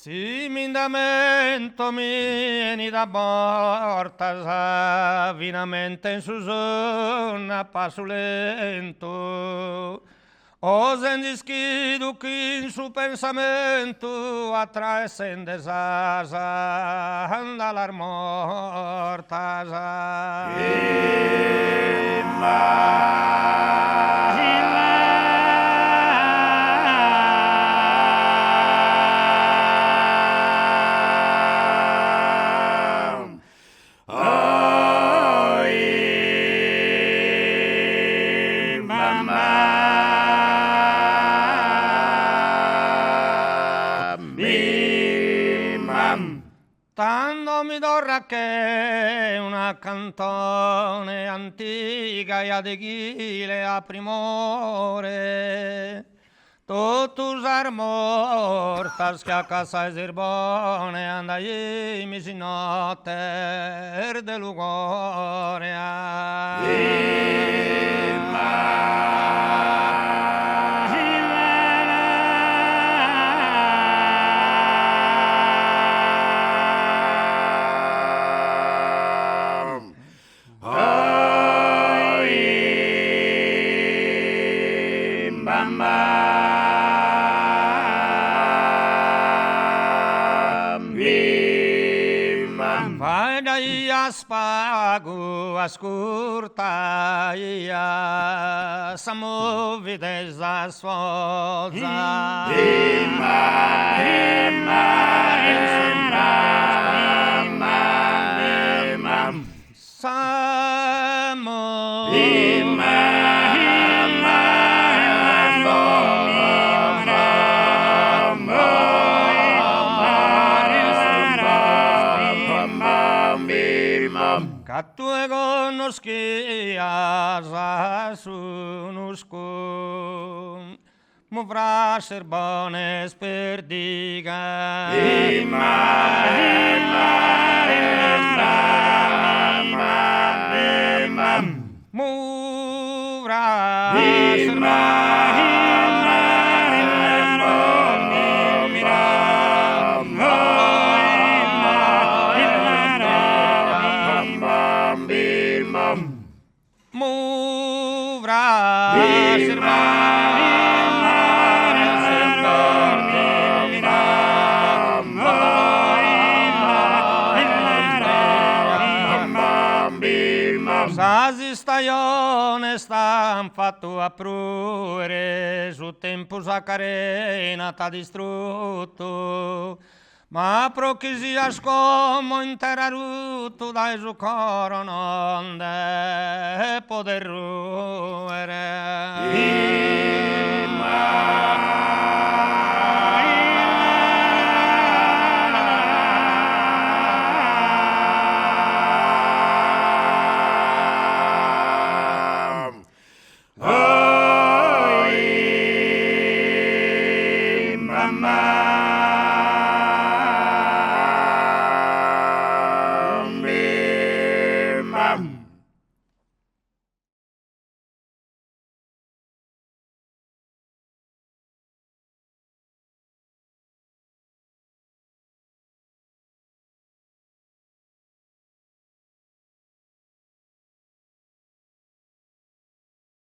Si mindamento vieni da porta, vinamente in su zona passo lento. Osen dischido che in su pensamento attraessende sasa, andalar morta. Tanto mi dorra che una cantone antica e adeghile a primore. Totus mortas che a casa eserbone andai mi si notte de Lugoria. Vai daí aspago ascurtaia samovides as forças. Catue conoscias asunuscum, mu fraser bones perdiga. Mu fraser As stagione stan fatto a pruere, su tempo Zacarena t'ha distrutto, ma pro chi sia scomo interaruto dai su coro non de poter ruere.